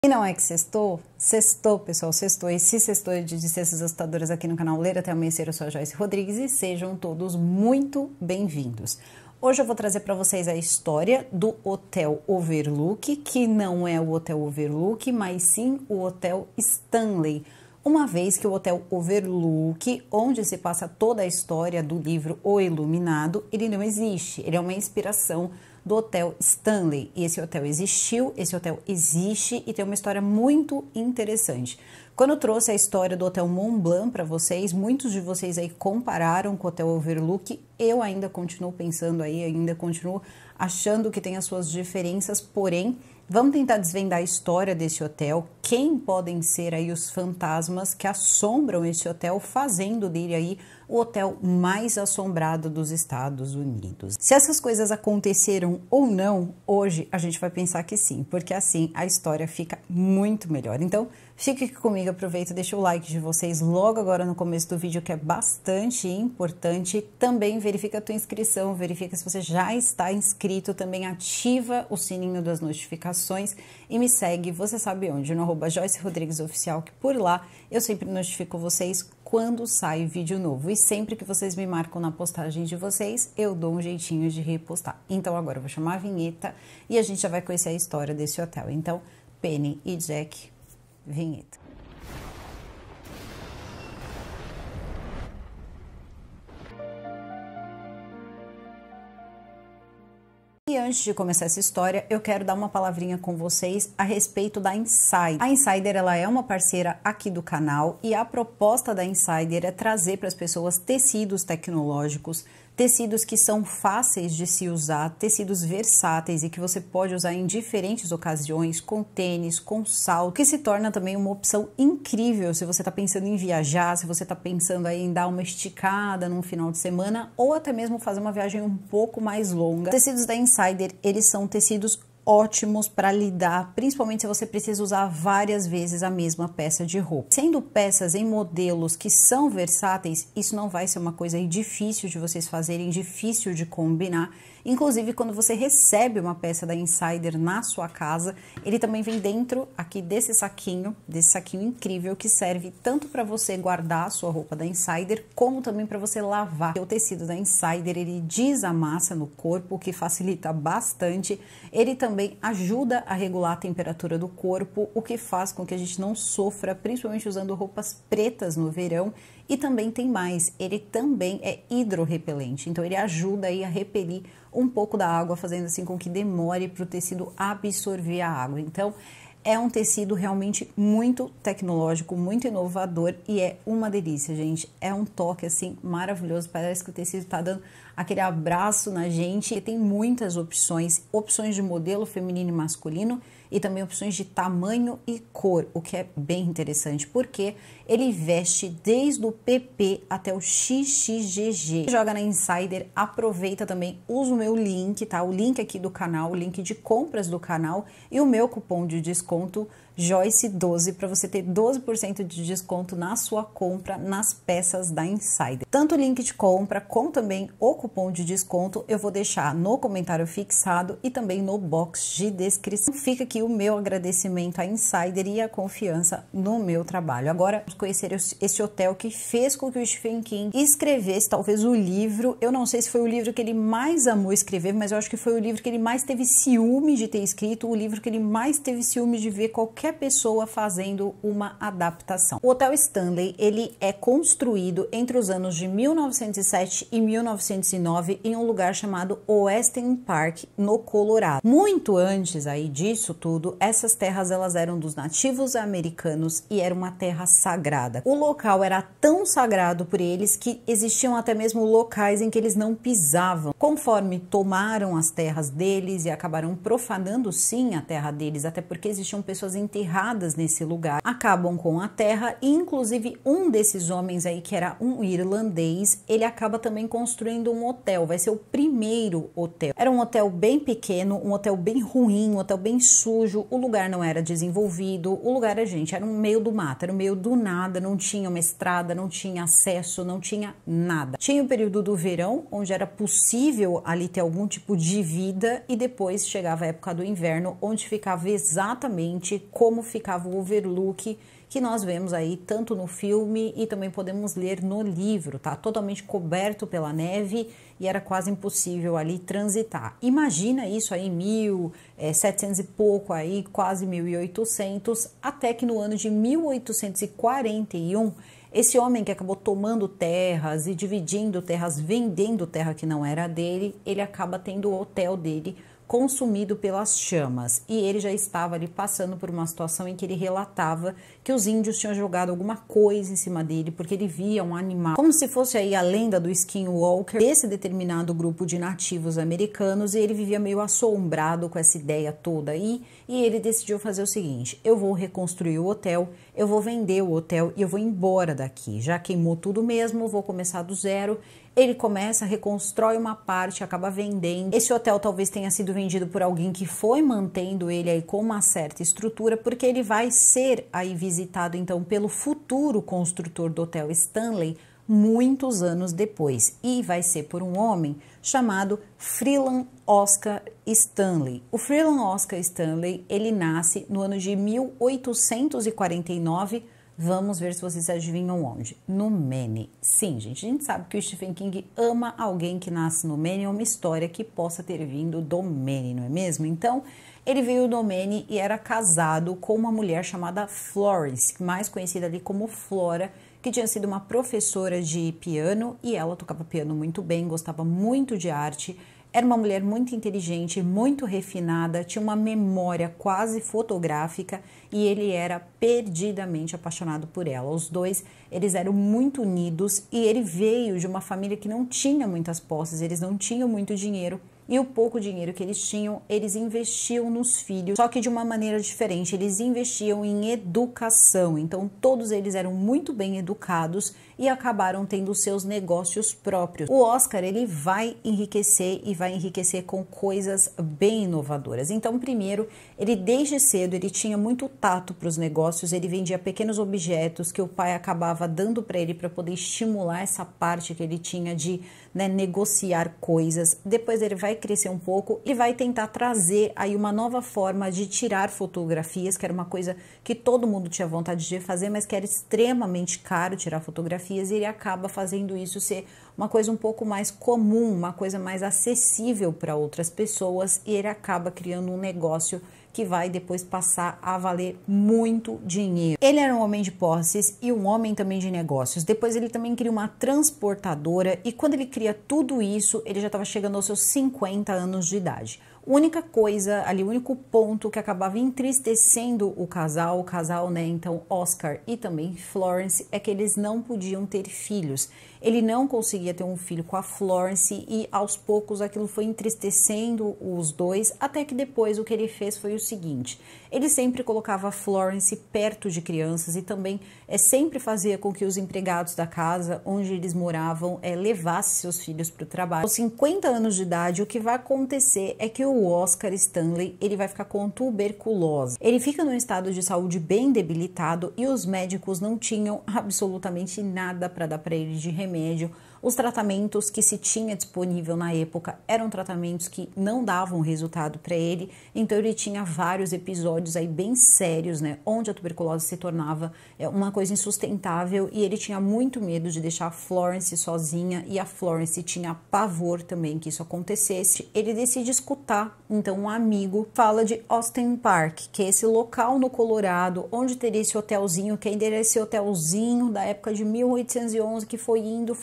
E não é que sextou? Sextou, pessoal, sextou. E se sextou é de Cestas Assustadoras aqui no canal Ler Até Amanhecer, eu sou a Joyce Rodrigues e sejam todos muito bem-vindos. Hoje eu vou trazer para vocês a história do Hotel Overlook, que não é o Hotel Overlook, mas sim o Hotel Stanley. Uma vez que o Hotel Overlook, onde se passa toda a história do livro O Iluminado, ele não existe, ele é uma inspiração do Hotel Stanley. E esse hotel existiu, esse hotel existe e tem uma história muito interessante. Quando eu trouxe a história do Hotel Montblanc para vocês, muitos de vocês aí compararam com o Hotel Overlook. Eu ainda continuo pensando aí, ainda continuo achando que tem as suas diferenças, porém, vamos tentar desvendar a história desse hotel, quem podem ser aí os fantasmas que assombram esse hotel, fazendo dele aí o hotel mais assombrado dos Estados Unidos. Se essas coisas aconteceram ou não, hoje a gente vai pensar que sim, porque assim a história fica muito melhor. Então, fique aqui comigo, aproveita, deixa o like de vocês logo agora no começo do vídeo, que é bastante importante. Também verifica a tua inscrição, verifica se você já está inscrito, também ativa o sininho das notificações e me segue, você sabe onde, no @JoyceRodriguesOficial, que por lá eu sempre notifico vocês quando sai vídeo novo. E sempre que vocês me marcam na postagem de vocês, eu dou um jeitinho de repostar. Então agora eu vou chamar a vinheta e a gente já vai conhecer a história desse hotel. Então, Penny e Jack, vinheta. E antes de começar essa história, eu quero dar uma palavrinha com vocês a respeito da Insider. A Insider, ela é uma parceira aqui do canal e a proposta da Insider é trazer para as pessoas tecidos tecnológicos, tecidos que são fáceis de se usar, tecidos versáteis e que você pode usar em diferentes ocasiões, com tênis, com salto, que se torna também uma opção incrível se você está pensando em viajar, se você está pensando aí em dar uma esticada num final de semana ou até mesmo fazer uma viagem um pouco mais longa. Os tecidos da Insider, eles são tecidos ótimos para lidar, principalmente se você precisa usar várias vezes a mesma peça de roupa. Sendo peças em modelos que são versáteis, isso não vai ser uma coisa difícil de vocês fazerem, difícil de combinar. Inclusive, quando você recebe uma peça da Insider na sua casa, ele também vem dentro aqui desse saquinho incrível que serve tanto para você guardar a sua roupa da Insider, como também para você lavar. O tecido da Insider, ele desamassa no corpo, o que facilita bastante. Ele também ajuda a regular a temperatura do corpo, o que faz com que a gente não sofra, principalmente usando roupas pretas no verão. E também tem mais, ele também é hidrorrepelente, então ele ajuda aí a repelir um pouco da água, fazendo assim com que demore para o tecido absorver a água. Então, é um tecido realmente muito tecnológico, muito inovador e é uma delícia, gente. É um toque assim maravilhoso, parece que o tecido está dando aquele abraço na gente. E tem muitas opções de modelo feminino e masculino e também opções de tamanho e cor, o que é bem interessante, porque ele veste desde o PP até o XXGG. Joga na Insider, aproveita também, usa o meu link, tá? O link aqui do canal, o link de compras do canal e o meu cupom de desconto Joyce12 para você ter 12% de desconto na sua compra nas peças da Insider. Tanto o link de compra como também o cupom de desconto eu vou deixar no comentário fixado e também no box de descrição. Fica aqui o meu agradecimento à Insider e a confiança no meu trabalho. Agora, vamos conhecer esse hotel que fez com que o Stephen King escrevesse talvez o livro. Eu não sei se foi o livro que ele mais amou escrever, mas eu acho que foi o livro que ele mais teve ciúme de ter escrito, o livro que ele mais teve ciúme de ver qualquer pessoa fazendo uma adaptação. O Hotel Stanley, ele é construído entre os anos de 1907 e 1909 em um lugar chamado Weston Park, no Colorado. Muito antes aí disso tudo, essas terras elas eram dos nativos americanos e era uma terra sagrada. O local era tão sagrado por eles que existiam até mesmo locais em que eles não pisavam. Conforme tomaram as terras deles e acabaram profanando sim a terra deles, até porque existiam pessoas enterradas nesse lugar, acabam com a terra e inclusive um desses homens aí, que era um irlandês, ele acaba também construindo um hotel, vai ser o primeiro hotel. Era um hotel bem pequeno, um hotel bem ruim, um hotel bem sujo, sujo, o lugar não era desenvolvido, o lugar, gente, era no meio do mato, era no meio do nada, não tinha uma estrada, não tinha acesso, não tinha nada. Tinha o período do verão, onde era possível ali ter algum tipo de vida, e depois chegava a época do inverno, onde ficava exatamente como ficava o Overlook, que nós vemos aí tanto no filme e também podemos ler no livro, tá? Totalmente coberto pela neve e era quase impossível ali transitar. Imagina isso aí em 1700 e pouco aí, quase 1800, até que no ano de 1841, esse homem que acabou tomando terras e dividindo terras, vendendo terra que não era dele, ele acaba tendo o hotel dele consumido pelas chamas, e ele já estava ali passando por uma situação em que ele relatava que os índios tinham jogado alguma coisa em cima dele, porque ele via um animal, como se fosse aí a lenda do Skinwalker, desse determinado grupo de nativos americanos, e ele vivia meio assombrado com essa ideia toda aí, e ele decidiu fazer o seguinte: eu vou reconstruir o hotel, eu vou vender o hotel e eu vou embora daqui, já queimou tudo mesmo, vou começar do zero. Ele começa, reconstrói uma parte, acaba vendendo. Esse hotel talvez tenha sido vendido por alguém que foi mantendo ele aí com uma certa estrutura, porque ele vai ser aí visitado então pelo futuro construtor do Hotel Stanley muitos anos depois, e vai ser por um homem chamado Freeland Oscar Stanley. O Freeland Oscar Stanley, ele nasce no ano de 1849. Vamos ver se vocês adivinham onde. No Maine. Sim, gente, a gente sabe que o Stephen King ama alguém que nasce no Maine, é uma história que possa ter vindo do Maine, não é mesmo? Então, ele veio do Maine e era casado com uma mulher chamada Florence, mais conhecida ali como Flora, que tinha sido uma professora de piano, e ela tocava piano muito bem, gostava muito de arte. Era uma mulher muito inteligente, muito refinada, tinha uma memória quase fotográfica, e ele era perdidamente apaixonado por ela. Os dois, eles eram muito unidos, e ele veio de uma família que não tinha muitas posses, eles não tinham muito dinheiro, e o pouco dinheiro que eles tinham, eles investiam nos filhos, só que de uma maneira diferente, eles investiam em educação. Então todos eles eram muito bem educados e acabaram tendo seus negócios próprios. O Oscar, ele vai enriquecer, e vai enriquecer com coisas bem inovadoras. Então, primeiro, ele desde cedo, ele tinha muito tato para os negócios, ele vendia pequenos objetos que o pai acabava dando para ele para poder estimular essa parte que ele tinha de negociar coisas. Depois ele vai crescer um pouco e vai tentar trazer aí uma nova forma de tirar fotografias, que era uma coisa que todo mundo tinha vontade de fazer, mas que era extremamente caro tirar fotografias, e ele acaba fazendo isso ser uma coisa um pouco mais comum, uma coisa mais acessível para outras pessoas, e ele acaba criando um negócio que vai depois passar a valer muito dinheiro. Ele era um homem de posses e um homem também de negócios. Depois ele também cria uma transportadora, e quando ele cria tudo isso, ele já estava chegando aos seus 50 anos de idade. A única coisa ali, o único ponto que acabava entristecendo o casal, né, então Oscar e também Florence, é que eles não podiam ter filhos. Ele não conseguia ter um filho com a Florence, e aos poucos aquilo foi entristecendo os dois, até que depois o que ele fez foi o seguinte: ele sempre colocava a Florence perto de crianças, e também sempre fazia com que os empregados da casa onde eles moravam levassem seus filhos para o trabalho. Aos 50 anos de idade, o que vai acontecer é que o Oscar Stanley, ele vai ficar com tuberculose. Ele fica num estado de saúde bem debilitado, e os médicos não tinham absolutamente nada para dar para ele de remédio. Os tratamentos que se tinha disponível na época eram tratamentos que não davam resultado para ele, então ele tinha vários episódios aí bem sérios, né, onde a tuberculose se tornava uma coisa insustentável, e ele tinha muito medo de deixar a Florence sozinha, e a Florence tinha pavor também que isso acontecesse. Ele decide escutar, então um amigo fala de Austin Park, que é esse local no Colorado, onde teria esse hotelzinho, que ainda era esse hotelzinho da época de 1811, que foi indo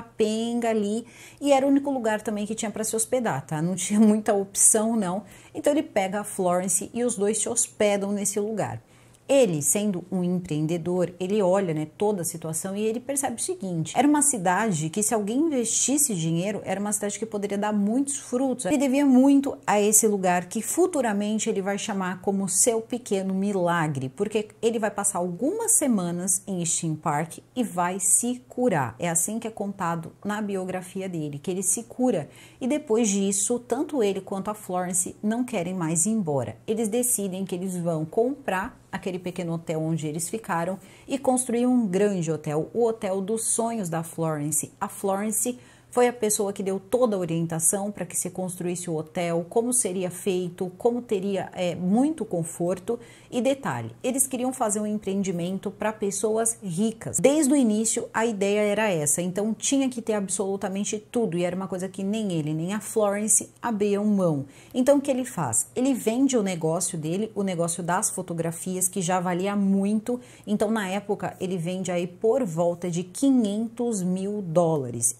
capenga ali, e era o único lugar também que tinha para se hospedar, tá? Não tinha muita opção, não. Então ele pega a Florence e os dois se hospedam nesse lugar. Ele, sendo um empreendedor, ele olha, né, toda a situação e ele percebe o seguinte: era uma cidade que, se alguém investisse dinheiro, era uma cidade que poderia dar muitos frutos. Ele devia muito a esse lugar que futuramente ele vai chamar como seu pequeno milagre, porque ele vai passar algumas semanas em Steam Park e vai se curar. É assim que é contado na biografia dele, que ele se cura. E depois disso, tanto ele quanto a Florence não querem mais ir embora. Eles decidem que eles vão comprar aquele pequeno hotel onde eles ficaram e construir um grande hotel, o hotel dos sonhos da Florence. A Florence foi a pessoa que deu toda a orientação para que se construísse o hotel, como seria feito, como teria muito conforto. E detalhe, eles queriam fazer um empreendimento para pessoas ricas. Desde o início a ideia era essa, então tinha que ter absolutamente tudo, e era uma coisa que nem ele nem a Florence abriam mão. Então o que ele faz? Ele vende o negócio dele, o negócio das fotografias, que já valia muito. Então na época ele vende aí por volta de $500 mil.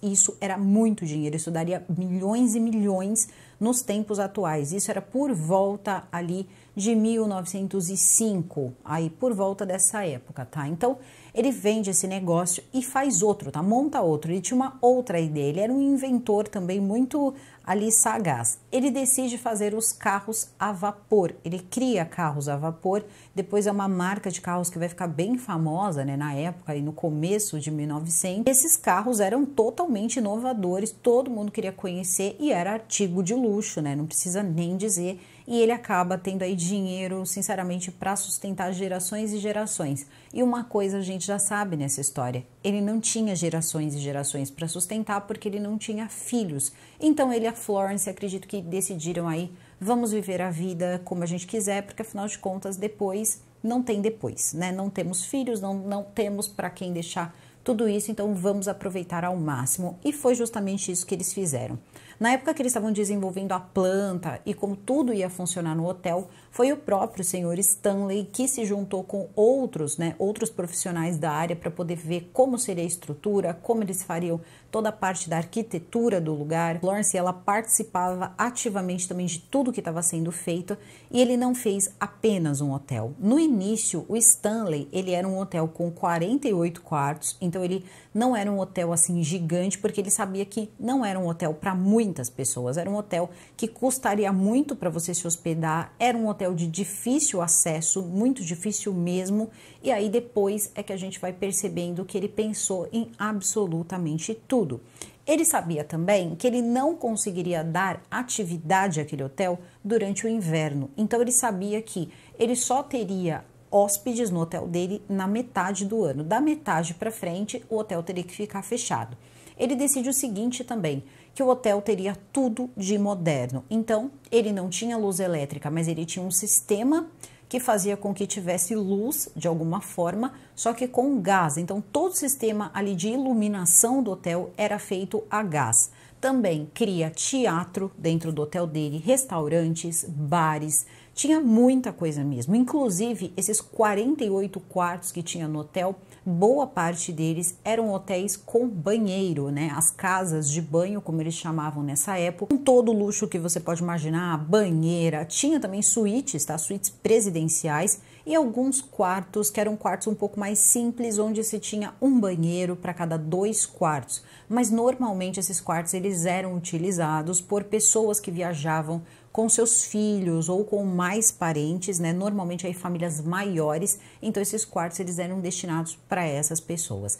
Isso era muito dinheiro, isso daria milhões e milhões nos tempos atuais. Isso era por volta ali de 1905, aí por volta dessa época, tá? Então ele vende esse negócio e faz outro, tá? Monta outro. Ele tinha uma outra ideia, ele era um inventor também muito ali sagaz. Ele decide fazer os carros a vapor, ele cria carros a vapor. Depois é uma marca de carros que vai ficar bem famosa, né, na época e no começo de 1900. Esses carros eram totalmente inovadores, todo mundo queria conhecer e era artigo de luxo, né, não precisa nem dizer. E ele acaba tendo aí dinheiro, sinceramente, para sustentar gerações e gerações. E uma coisa a gente já sabe nessa história: ele não tinha gerações e gerações para sustentar porque ele não tinha filhos. Então ele e a Florence, acredito que decidiram aí, vamos viver a vida como a gente quiser, porque afinal de contas depois não tem depois, né? Não temos filhos, não temos para quem deixar tudo isso, então vamos aproveitar ao máximo. E foi justamente isso que eles fizeram. Na época que eles estavam desenvolvendo a planta e como tudo ia funcionar no hotel, foi o próprio senhor Stanley que se juntou com outros, né, outros profissionais da área para poder ver como seria a estrutura, como eles fariam toda a parte da arquitetura do lugar. Florence, ela participava ativamente também de tudo que estava sendo feito, e ele não fez apenas um hotel. No início, o Stanley, ele era um hotel com 48 quartos, então ele não era um hotel assim gigante, porque ele sabia que não era um hotel para muitas pessoas, era um hotel que custaria muito para você se hospedar, era um hotel de difícil acesso, muito difícil mesmo. E aí depois é que a gente vai percebendo que ele pensou em absolutamente tudo. Ele sabia também que ele não conseguiria dar atividade àquele hotel durante o inverno, então ele sabia que ele só teria hóspedes no hotel dele na metade do ano. Da metade para frente, o hotel teria que ficar fechado. Ele decide o seguinte também, que o hotel teria tudo de moderno. Então, ele não tinha luz elétrica, mas ele tinha um sistema que fazia com que tivesse luz de alguma forma, só que com gás. Então, todo o sistema ali de iluminação do hotel era feito a gás. Também cria teatro dentro do hotel dele, restaurantes, bares, tinha muita coisa mesmo. Inclusive, esses 48 quartos que tinha no hotel, boa parte deles eram hotéis com banheiro, né? As casas de banho, como eles chamavam nessa época, com todo o luxo que você pode imaginar, banheira, tinha também suítes, tá? Suítes presidenciais, e alguns quartos que eram quartos um pouco mais simples, onde se tinha um banheiro para cada 2 quartos. Mas normalmente esses quartos eles eram utilizados por pessoas que viajavam com seus filhos ou com mais parentes, né? Normalmente aí famílias maiores, então esses quartos eles eram destinados para essas pessoas.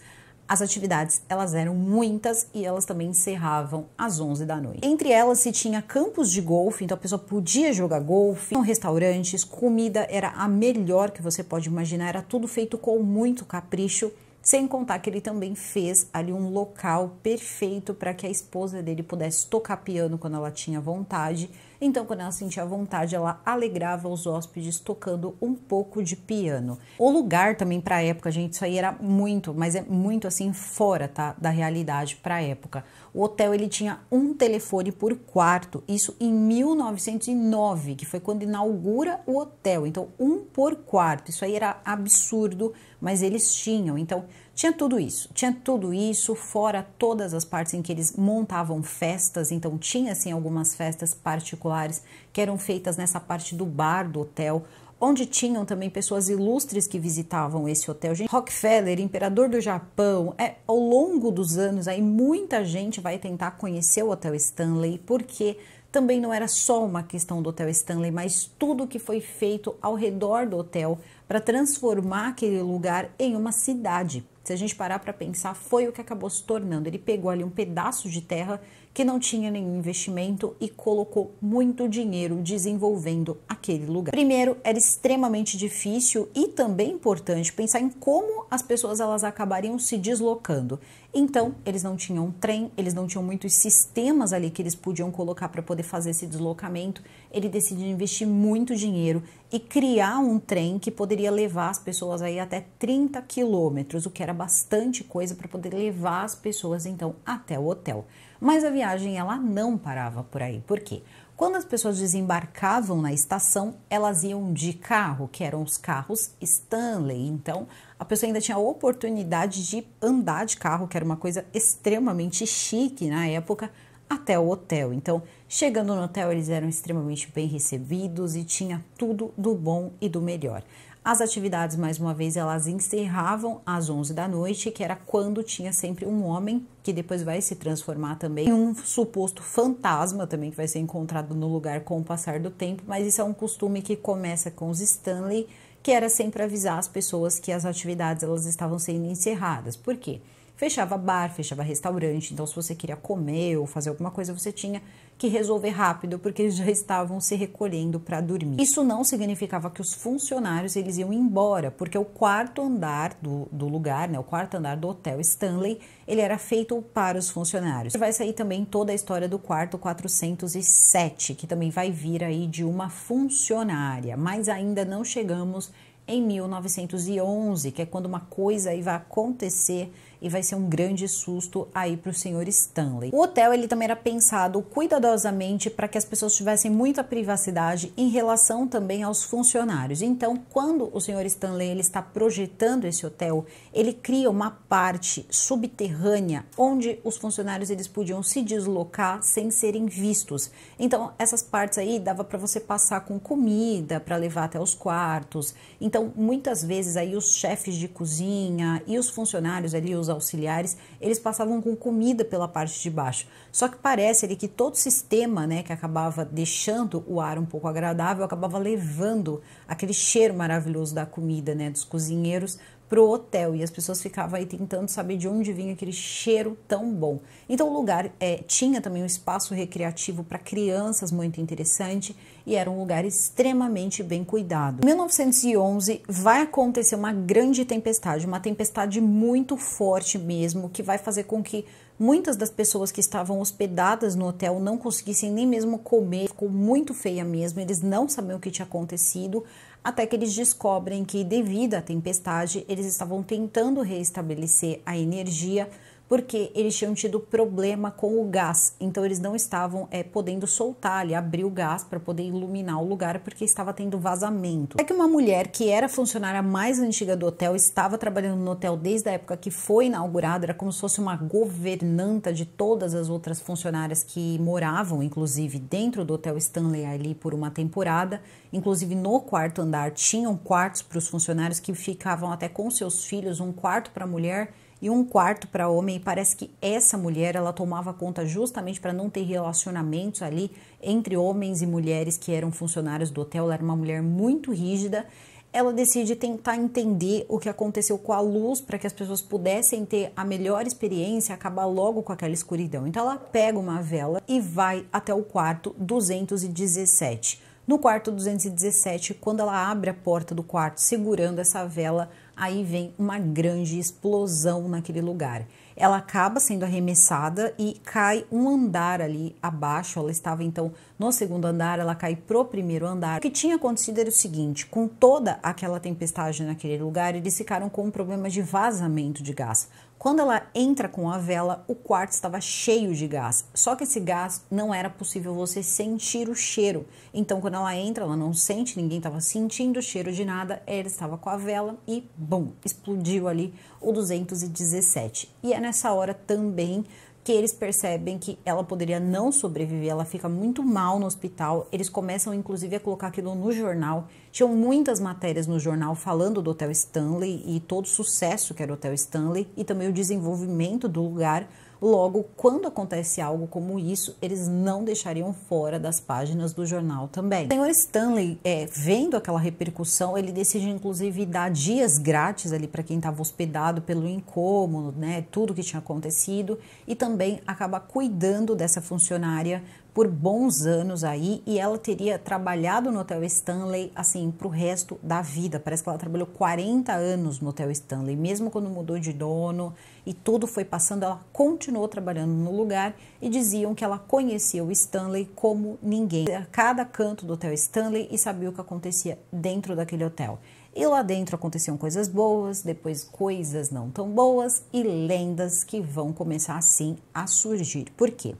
As atividades, elas eram muitas e elas também encerravam às 11 da noite. Entre elas se tinha campos de golfe, então a pessoa podia jogar golfe, restaurantes, comida era a melhor que você pode imaginar, era tudo feito com muito capricho, sem contar que ele também fez ali um local perfeito para que a esposa dele pudesse tocar piano quando ela tinha vontade. Então, quando ela sentia vontade, ela alegrava os hóspedes tocando um pouco de piano. O lugar também para a época, gente, isso aí era muito, mas é muito assim fora, tá, da realidade para a época. O hotel ele tinha um telefone por quarto, isso em 1909, que foi quando inaugura o hotel. Então, um por quarto, isso aí era absurdo, mas eles tinham. Então, tinha tudo isso, fora todas as partes em que eles montavam festas. Então tinha assim algumas festas particulares que eram feitas nessa parte do bar do hotel, onde tinham também pessoas ilustres que visitavam esse hotel. Gente, Rockefeller, imperador do Japão, ao longo dos anos aí muita gente vai tentar conhecer o Hotel Stanley, porque também não era só uma questão do Hotel Stanley, mas tudo que foi feito ao redor do hotel para transformar aquele lugar em uma cidade. Se a gente parar para pensar, foi o que acabou se tornando. Ele pegou ali um pedaço de terra que não tinha nenhum investimento e colocou muito dinheiro desenvolvendo aquele lugar. Primeiro, era extremamente difícil e também importante pensar em como as pessoas elas acabariam se deslocando. Então, eles não tinham trem, eles não tinham muitos sistemas ali que eles podiam colocar para poder fazer esse deslocamento. Ele decidiu investir muito dinheiro e criar um trem que poderia levar as pessoas aí até 30 quilômetros, o que era bastante coisa para poder levar as pessoas então até o hotel. Mas a viagem ela não parava por aí. Por quê? Quando as pessoas desembarcavam na estação, elas iam de carro, que eram os carros Stanley. Então, a pessoa ainda tinha a oportunidade de andar de carro, que era uma coisa extremamente chique na época, até o hotel. Então, chegando no hotel, eles eram extremamente bem recebidos e tinha tudo do bom e do melhor. As atividades, mais uma vez, elas encerravam às 11 da noite, que era quando tinha sempre um homem, que depois vai se transformar também em um suposto fantasma também, que vai ser encontrado no lugar com o passar do tempo, mas isso é um costume que começa com os Stanley, que era sempre avisar as pessoas que as atividades elas estavam sendo encerradas. Por quê? Fechava bar, fechava restaurante, então se você queria comer ou fazer alguma coisa, você tinha que resolver rápido, porque eles já estavam se recolhendo para dormir. Isso não significava que os funcionários eles iam embora, porque o quarto andar do lugar, né, o quarto andar do Hotel Stanley, ele era feito para os funcionários. Vai sair também toda a história do quarto 407, que também vai vir aí de uma funcionária, mas ainda não chegamos em 1911, que é quando uma coisa aí vai acontecer e vai ser um grande susto aí para o senhor Stanley. O hotel ele também era pensado cuidadosamente para que as pessoas tivessem muita privacidade em relação também aos funcionários. Então, quando o senhor Stanley ele está projetando esse hotel, ele cria uma parte subterrânea onde os funcionários eles podiam se deslocar sem serem vistos. Então, essas partes aí dava para você passar com comida para levar até os quartos. Então, muitas vezes aí os chefes de cozinha e os funcionários ali, os auxiliares, eles passavam com comida pela parte de baixo. Só que parece ali que todo sistema, né, que acabava deixando o ar um pouco agradável, acabava levando aquele cheiro maravilhoso da comida, né, dos cozinheiros para o hotel, e as pessoas ficavam aí tentando saber de onde vinha aquele cheiro tão bom. Então o lugar tinha também um espaço recreativo para crianças muito interessante e era um lugar extremamente bem cuidado. Em 1911 vai acontecer uma grande tempestade, uma tempestade muito forte mesmo, que vai fazer com que muitas das pessoas que estavam hospedadas no hotel não conseguissem nem mesmo comer, ficou muito feia mesmo, eles não sabiam o que tinha acontecido, até que eles descobrem que devido à tempestade, eles estavam tentando reestabelecer a energia, porque eles tinham tido problema com o gás, então eles não estavam podendo soltar ali, abrir o gás para poder iluminar o lugar, porque estava tendo vazamento. É que uma mulher que era funcionária mais antiga do hotel, estava trabalhando no hotel desde a época que foi inaugurado, era como se fosse uma governanta de todas as outras funcionárias que moravam, inclusive dentro do Hotel Stanley ali por uma temporada, inclusive no quarto andar tinham quartos para os funcionários que ficavam até com seus filhos, um quarto para a mulher e um quarto para homem, e parece que essa mulher ela tomava conta justamente para não ter relacionamentos ali entre homens e mulheres que eram funcionários do hotel. Ela era uma mulher muito rígida. Ela decide tentar entender o que aconteceu com a luz para que as pessoas pudessem ter a melhor experiência e acabar logo com aquela escuridão. Então ela pega uma vela e vai até o quarto 217. No quarto 217, quando ela abre a porta do quarto segurando essa vela, aí vem uma grande explosão naquele lugar. Ela acaba sendo arremessada e cai um andar ali abaixo. Ela estava então no segundo andar, ela cai pro primeiro andar. O que tinha acontecido era o seguinte: com toda aquela tempestade naquele lugar, eles ficaram com um problema de vazamento de gás. Quando ela entra com a vela, o quarto estava cheio de gás. Só que esse gás não era possível você sentir o cheiro. Então, quando ela entra, ela não sente, ninguém estava sentindo o cheiro de nada. Ela estava com a vela e, bum, explodiu ali o 217. E é nessa hora também que eles percebem que ela poderia não sobreviver, ela fica muito mal no hospital, eles começam inclusive a colocar aquilo no jornal, tinham muitas matérias no jornal falando do Hotel Stanley e todo o sucesso que era o Hotel Stanley e também o desenvolvimento do lugar. Logo, quando acontece algo como isso, eles não deixariam fora das páginas do jornal também. O senhor Stanley, vendo aquela repercussão, ele decide inclusive dar dias grátis ali para quem estava hospedado pelo incômodo, né, tudo que tinha acontecido, e também acaba cuidando dessa funcionária por bons anos aí, e ela teria trabalhado no Hotel Stanley, assim, pro resto da vida. Parece que ela trabalhou 40 anos no Hotel Stanley, mesmo quando mudou de dono e tudo foi passando, ela continuou trabalhando no lugar e diziam que ela conhecia o Stanley como ninguém. A cada canto do Hotel Stanley e sabia o que acontecia dentro daquele hotel. E lá dentro aconteciam coisas boas, depois coisas não tão boas e lendas que vão começar assim a surgir. Por quê?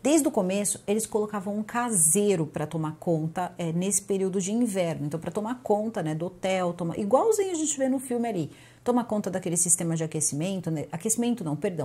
Desde o começo, eles colocavam um caseiro para tomar conta nesse período de inverno. Então, para tomar conta, né, do hotel, igualzinho a gente vê no filme ali, tomar conta daquele sistema de aquecimento, né,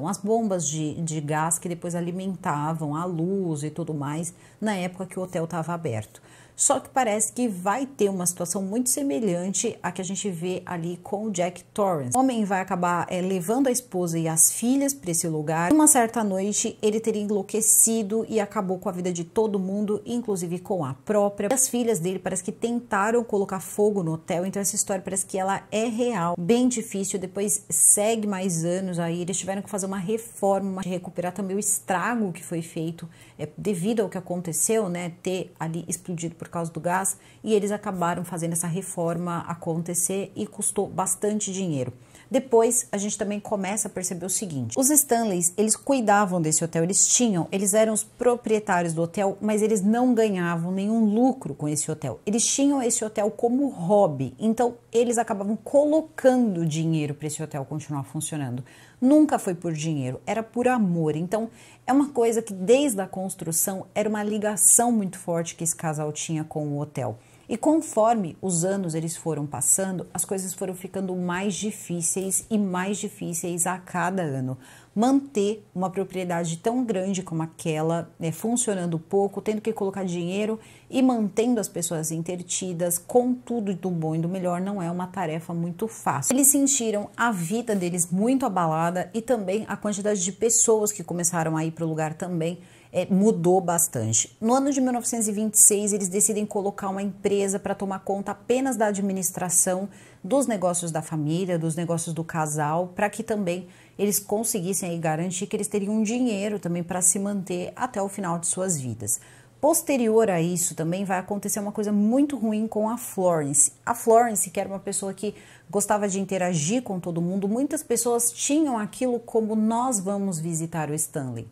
as bombas de gás que depois alimentavam a luz e tudo mais na época que o hotel estava aberto. Só que parece que vai ter uma situação muito semelhante à que a gente vê ali com o Jack Torrance. O homem vai acabar levando a esposa e as filhas para esse lugar. Uma certa noite, ele teria enlouquecido e acabou com a vida de todo mundo, inclusive com a própria. As filhas dele parece que tentaram colocar fogo no hotel, então essa história parece que ela é real. Bem difícil, depois segue mais anos aí, eles tiveram que fazer uma reforma, recuperar também o estrago que foi feito devido ao que aconteceu, né, ter ali explodido por causa do gás, e eles acabaram fazendo essa reforma acontecer e custou bastante dinheiro. Depois, a gente também começa a perceber o seguinte: os Stanleys, eles cuidavam desse hotel, eles eram os proprietários do hotel, mas eles não ganhavam nenhum lucro com esse hotel. Eles tinham esse hotel como hobby, então eles acabavam colocando dinheiro para esse hotel continuar funcionando. Nunca foi por dinheiro, era por amor. Então, é uma coisa que desde a construção era uma ligação muito forte que esse casal tinha com o hotel. E conforme os anos eles foram passando, as coisas foram ficando mais difíceis e mais difíceis a cada ano. Manter uma propriedade tão grande como aquela, funcionando pouco, tendo que colocar dinheiro e mantendo as pessoas entretidas, com tudo do bom e do melhor, não é uma tarefa muito fácil. Eles sentiram a vida deles muito abalada e também a quantidade de pessoas que começaram a ir para o lugar também mudou bastante. No ano de 1926, eles decidem colocar uma empresa para tomar conta apenas da administração dos negócios da família, dos negócios do casal, para que também eles conseguissem aí garantir que eles teriam dinheiro também para se manter até o final de suas vidas. Posterior a isso também vai acontecer uma coisa muito ruim com a Florence. A Florence, que era uma pessoa que gostava de interagir com todo mundo, muitas pessoas tinham aquilo como: nós vamos visitar o Stanley,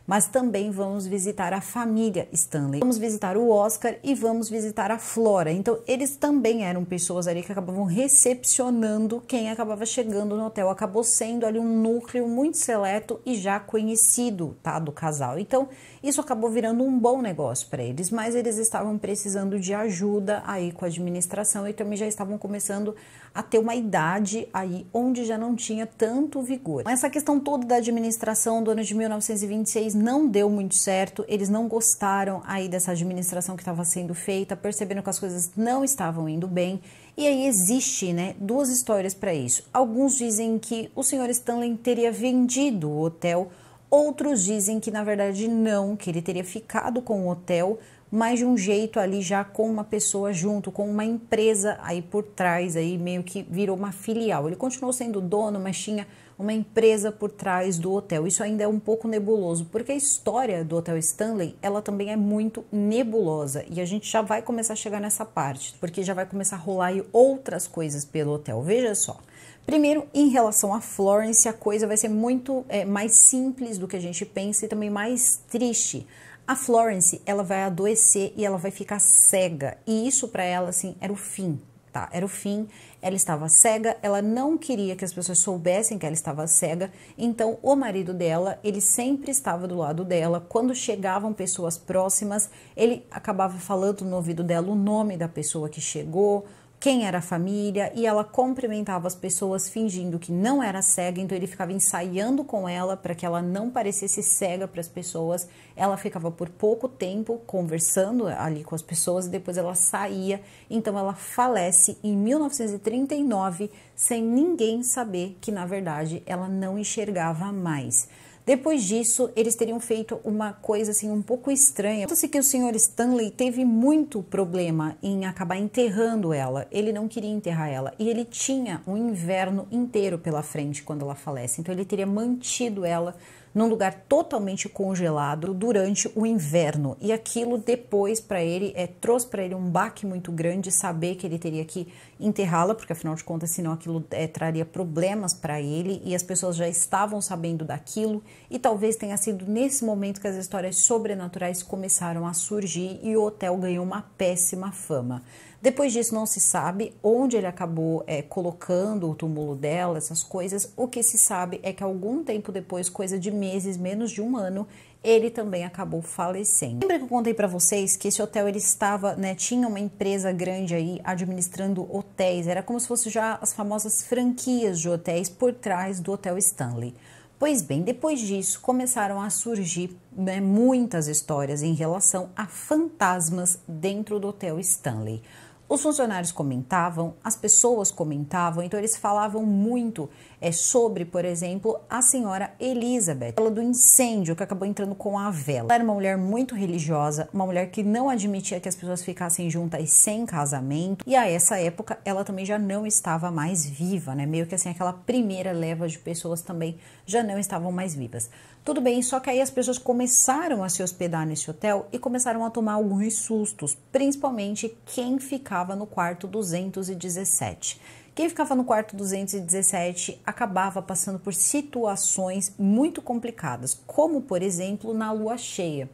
mas também vamos visitar a família Stanley, vamos visitar o Oscar e vamos visitar a Flora. Então, eles também eram pessoas ali que acabavam recepcionando quem acabava chegando no hotel. Acabou sendo ali um núcleo muito seleto e já conhecido, tá, do casal. Então, isso acabou virando um bom negócio para eles, mas eles estavam precisando de ajuda aí com a administração e também já estavam começando a ter uma idade aí onde já não tinha tanto vigor. Essa questão toda da administração do ano de 1926 não deu muito certo, eles não gostaram aí dessa administração que estava sendo feita, percebendo que as coisas não estavam indo bem, e aí existe, né, duas histórias para isso. Alguns dizem que o Sr. Stanley teria vendido o hotel, outros dizem que na verdade não, que ele teria ficado com o hotel, mas de um jeito ali já com uma pessoa junto, com uma empresa aí por trás, aí meio que virou uma filial. Ele continuou sendo dono, mas tinha uma empresa por trás do hotel. Isso ainda é um pouco nebuloso, porque a história do Hotel Stanley, ela também é muito nebulosa, e a gente já vai começar a chegar nessa parte, porque já vai começar a rolar aí outras coisas pelo hotel. Veja só. Primeiro, em relação a Florence, a coisa vai ser muito mais simples do que a gente pensa e também mais triste. A Florence, ela vai adoecer e ela vai ficar cega, e isso para ela, assim, era o fim, tá? Era o fim, ela estava cega, ela não queria que as pessoas soubessem que ela estava cega, então o marido dela, ele sempre estava do lado dela. Quando chegavam pessoas próximas, ele acabava falando no ouvido dela o nome da pessoa que chegou, quem era a família, e ela cumprimentava as pessoas fingindo que não era cega, então ele ficava ensaiando com ela para que ela não parecesse cega para as pessoas. Ela ficava por pouco tempo conversando ali com as pessoas e depois ela saía, então ela falece em 1939 sem ninguém saber que na verdade ela não enxergava mais. Depois disso, eles teriam feito uma coisa assim um pouco estranha. Conta-se que o Sr. Stanley teve muito problema em acabar enterrando ela. Ele não queria enterrar ela e ele tinha um inverno inteiro pela frente quando ela falece. Então ele teria mantido ela num lugar totalmente congelado durante o inverno. E aquilo depois para ele trouxe para ele um baque muito grande saber que ele teria que enterrá-la, porque afinal de contas, senão aquilo traria problemas para ele e as pessoas já estavam sabendo daquilo. E talvez tenha sido nesse momento que as histórias sobrenaturais começaram a surgir e o hotel ganhou uma péssima fama. Depois disso não se sabe onde ele acabou colocando o túmulo dela, essas coisas. O que se sabe é que algum tempo depois, coisa de meses, menos de um ano, ele também acabou falecendo. Lembra que eu contei para vocês que esse hotel ele estava, tinha uma empresa grande aí administrando hotéis, era como se fosse já as famosas franquias de hotéis por trás do Hotel Stanley. Pois bem, depois disso começaram a surgir muitas histórias em relação a fantasmas dentro do Hotel Stanley. Os funcionários comentavam, as pessoas comentavam, então eles falavam muito sobre, por exemplo, a senhora Elizabeth, ela do incêndio que acabou entrando com a vela. Ela era uma mulher muito religiosa, uma mulher que não admitia que as pessoas ficassem juntas sem casamento, e a essa época ela também já não estava mais viva, meio que assim aquela primeira leva de pessoas também já não estavam mais vivas. Tudo bem, só que aí as pessoas começaram a se hospedar nesse hotel e começaram a tomar alguns sustos, principalmente quem ficava no quarto 217. Quem ficava no quarto 217 acabava passando por situações muito complicadas, como por exemplo na lua cheia.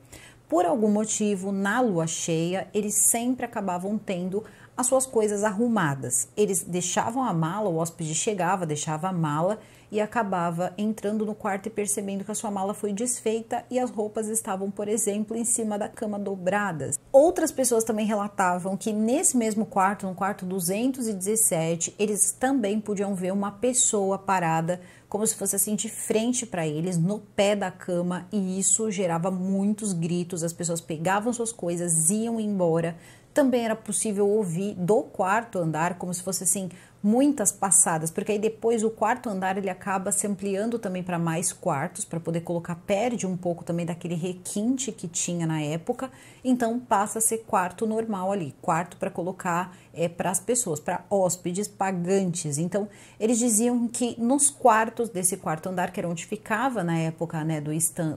Por algum motivo, na lua cheia, eles sempre acabavam tendo as suas coisas arrumadas. Eles deixavam a mala, o hóspede chegava, deixava a mala e acabava entrando no quarto e percebendo que a sua mala foi desfeita e as roupas estavam, por exemplo, em cima da cama dobradas. Outras pessoas também relatavam que nesse mesmo quarto, no quarto 217, eles também podiam ver uma pessoa parada, como se fosse assim de frente para eles, no pé da cama, e isso gerava muitos gritos, as pessoas pegavam suas coisas, iam embora. Também era possível ouvir do quarto andar, como se fosse assim, muitas passadas, porque aí depois o quarto andar ele acaba se ampliando também para mais quartos, para poder colocar, perde um pouco também daquele requinte que tinha na época, então passa a ser quarto normal ali, quarto para colocar para as pessoas, para hóspedes pagantes. Então eles diziam que nos quartos desse quarto andar, que era onde ficava na época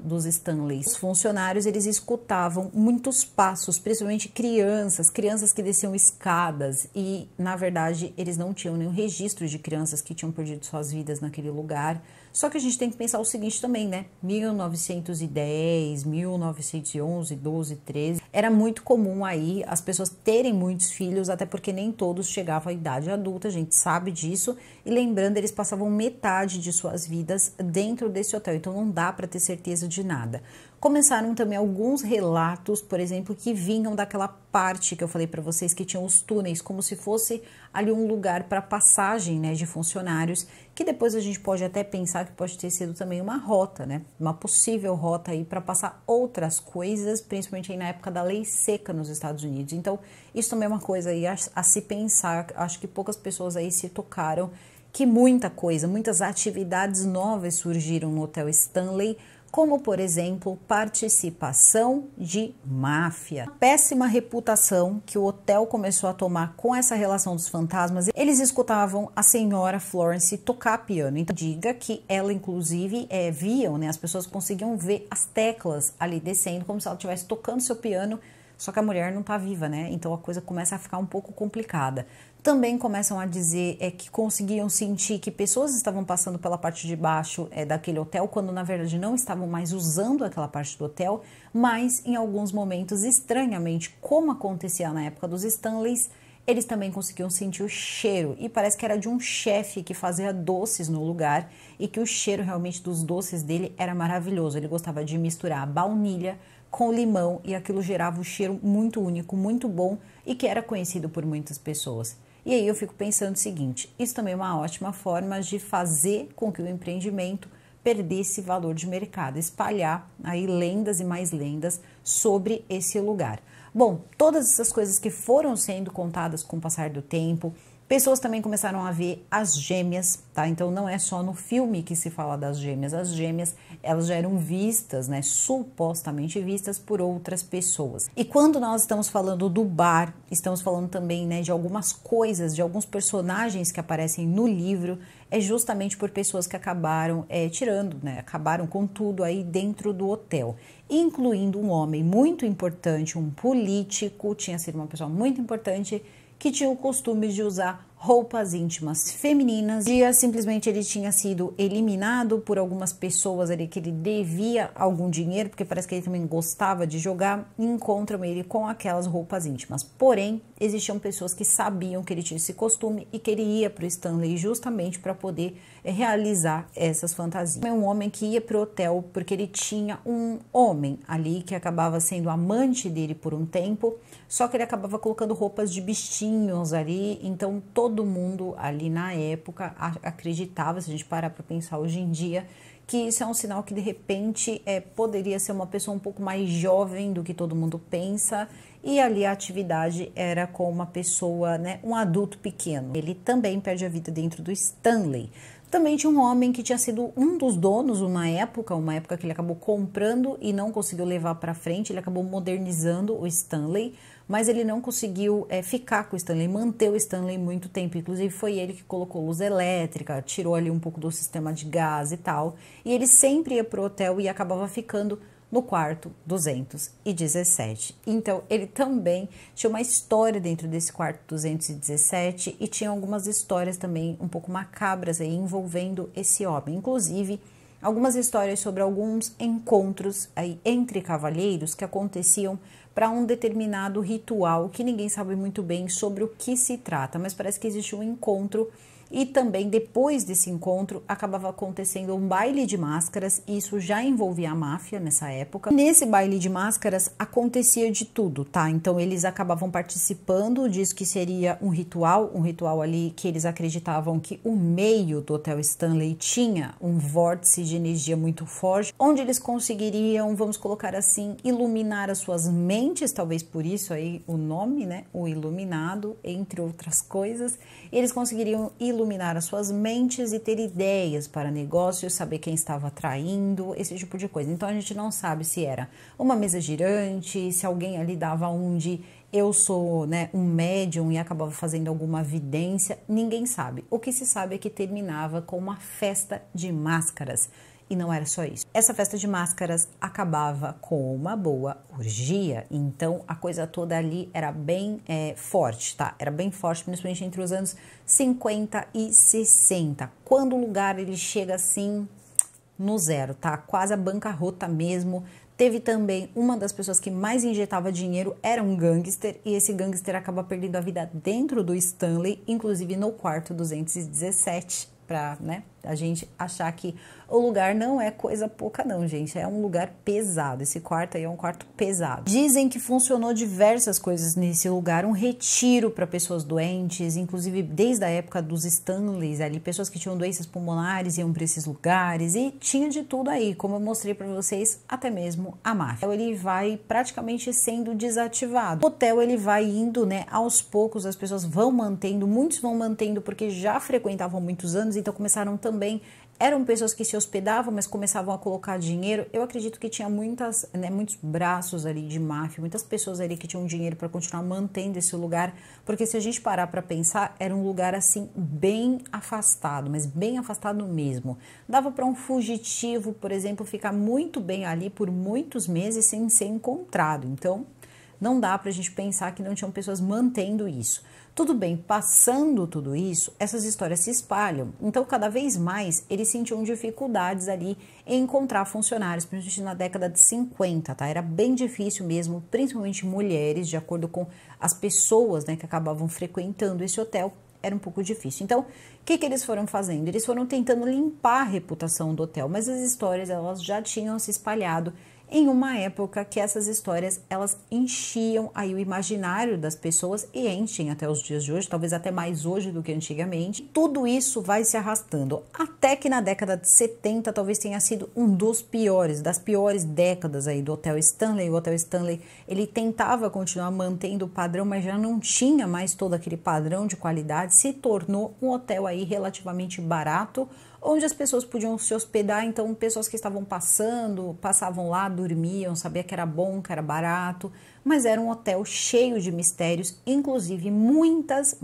dos Stanleys, os funcionários eles escutavam muitos passos, principalmente crianças que desciam escadas, e na verdade eles não tinham nenhum registro de crianças que tinham perdido suas vidas naquele lugar. Só que a gente tem que pensar o seguinte também, 1910, 1911, 12, 13, era muito comum aí as pessoas terem muitos filhos, até porque nem todos chegavam à idade adulta, a gente sabe disso, e lembrando, eles passavam metade de suas vidas dentro desse hotel, então não dá para ter certeza de nada. Começaram também alguns relatos, por exemplo, que vinham daquela parte que eu falei para vocês que tinham os túneis, como se fosse ali um lugar para passagem, de funcionários, que depois a gente pode até pensar que pode ter sido também uma rota, uma possível rota aí para passar outras coisas, principalmente aí na época da lei seca nos Estados Unidos. Então, isso também é uma coisa aí a se pensar. Acho que poucas pessoas aí se tocaram que muitas atividades novas surgiram no Hotel Stanley, como, por exemplo, participação de máfia. A péssima reputação que o hotel começou a tomar com essa relação dos fantasmas, eles escutavam a senhora Florence tocar piano. Então, diga que ela, inclusive, viam, as pessoas conseguiam ver as teclas ali descendo, como se ela estivesse tocando seu piano, só que a mulher não está viva, Então a coisa começa a ficar um pouco complicada. Também começam a dizer que conseguiam sentir que pessoas estavam passando pela parte de baixo daquele hotel, quando na verdade não estavam mais usando aquela parte do hotel, mas em alguns momentos, estranhamente, como acontecia na época dos Stanleys, eles também conseguiam sentir o cheiro, e parece que era de um chefe que fazia doces no lugar, e que o cheiro realmente dos doces dele era maravilhoso. Ele gostava de misturar baunilha com limão, e aquilo gerava um cheiro muito único, muito bom, e que era conhecido por muitas pessoas. E aí eu fico pensando o seguinte, isso também é uma ótima forma de fazer com que o empreendimento perdesse valor de mercado, espalhar aí lendas e mais lendas sobre esse lugar. Bom, todas essas coisas que foram sendo contadas com o passar do tempo, pessoas também começaram a ver as gêmeas, tá? Então não é só no filme que se fala das gêmeas. As gêmeas, elas já eram vistas, né? Supostamente vistas por outras pessoas. E quando nós estamos falando do bar, estamos falando também, né, de algumas coisas, de alguns personagens que aparecem no livro, é justamente por pessoas que acabaram tirando, né? Acabaram com tudo aí dentro do hotel, incluindo um homem muito importante, um político, tinha sido uma pessoa muito importante, que tinha o costume de usar roupas íntimas femininas. Simplesmente ele tinha sido eliminado por algumas pessoas ali que ele devia algum dinheiro, porque parece que ele também gostava de jogar, e encontram ele com aquelas roupas íntimas. Porém, existiam pessoas que sabiam que ele tinha esse costume e que ele ia para o Stanley justamente para poder realizar essas fantasias. É um homem que ia para o hotel porque ele tinha um homem ali que acabava sendo amante dele por um tempo, só que ele acabava colocando roupas de bichinhos ali, então todo mundo ali na época acreditava, se a gente parar para pensar hoje em dia, que isso é um sinal que de repente poderia ser uma pessoa um pouco mais jovem do que todo mundo pensa, e ali a atividade era com uma pessoa, né, um adulto pequeno. Ele também perde a vida dentro do Stanley. Também tinha um homem que tinha sido um dos donos uma época que ele acabou comprando e não conseguiu levar para frente, ele acabou modernizando o Stanley, mas ele não conseguiu ficar com o Stanley, manter o Stanley muito tempo. Inclusive foi ele que colocou luz elétrica, tirou ali um pouco do sistema de gás e tal, e ele sempre ia pro hotel e acabava ficando no quarto 217. Então, ele também tinha uma história dentro desse quarto 217 e tinha algumas histórias também um pouco macabras aí envolvendo esse homem. Inclusive, algumas histórias sobre alguns encontros aí entre cavalheiros que aconteciam para um determinado ritual que ninguém sabe muito bem sobre o que se trata, mas parece que existe um encontro. E também depois desse encontro acabava acontecendo um baile de máscaras, e isso já envolvia a máfia nessa época. Nesse baile de máscaras acontecia de tudo, tá? Então eles acabavam participando disso que seria um ritual ali que eles acreditavam que o meio do Hotel Stanley tinha um vórtice de energia muito forte, onde eles conseguiriam, vamos colocar assim, iluminar as suas mentes, talvez por isso aí o nome, né? O iluminado, entre outras coisas. Eles conseguiriam iluminar as suas mentes e ter ideias para negócios, saber quem estava atraindo, esse tipo de coisa. Então a gente não sabe se era uma mesa girante, se alguém ali dava um de eu sou, né, um médium e acabava fazendo alguma vidência, ninguém sabe. O que se sabe é que terminava com uma festa de máscaras. E não era só isso. Essa festa de máscaras acabava com uma boa orgia. Então, a coisa toda ali era bem forte, tá? Era bem forte, principalmente entre os anos 50 e 60. Quando o lugar ele chega assim no zero, tá? Quase a bancarrota mesmo. Teve também uma das pessoas que mais injetava dinheiro, era um gangster. E esse gangster acaba perdendo a vida dentro do Stanley, inclusive no quarto 217. Pra, né, a gente achar que o lugar não é coisa pouca não, gente, é um lugar pesado, esse quarto aí é um quarto pesado. Dizem que funcionou diversas coisas nesse lugar, um retiro para pessoas doentes, inclusive desde a época dos Stanleys ali, pessoas que tinham doenças pulmonares iam para esses lugares e tinha de tudo aí, como eu mostrei para vocês, até mesmo a máfia. Então, ele vai praticamente sendo desativado. O hotel ele vai indo, né, aos poucos, as pessoas vão mantendo, muitos vão mantendo porque já frequentavam muitos anos, então começaram também, eram pessoas que se hospedavam, mas começavam a colocar dinheiro. Eu acredito que tinha muitos braços ali de máfia, muitas pessoas ali que tinham dinheiro para continuar mantendo esse lugar, porque se a gente parar para pensar, era um lugar assim bem afastado, mas bem afastado mesmo. Dava para um fugitivo, por exemplo, ficar muito bem ali por muitos meses sem ser encontrado. Então, não dá para a gente pensar que não tinham pessoas mantendo isso. Tudo bem, passando tudo isso, essas histórias se espalham. Então, cada vez mais, eles sentiam dificuldades ali em encontrar funcionários, principalmente na década de 50, tá? Era bem difícil mesmo, principalmente mulheres, de acordo com as pessoas, né, que acabavam frequentando esse hotel, era um pouco difícil. Então, o que eles foram fazendo? Eles foram tentando limpar a reputação do hotel, mas as histórias, elas já tinham se espalhado em uma época que essas histórias elas enchiam aí o imaginário das pessoas e enchem até os dias de hoje, talvez até mais hoje do que antigamente. Tudo isso vai se arrastando até que na década de 70 talvez tenha sido das piores décadas aí do Hotel Stanley. O Hotel Stanley ele tentava continuar mantendo o padrão, mas já não tinha mais todo aquele padrão de qualidade, se tornou um hotel aí relativamente barato, onde as pessoas podiam se hospedar, então pessoas que estavam passavam lá, dormiam, sabia que era bom, que era barato, mas era um hotel cheio de mistérios, inclusive muitas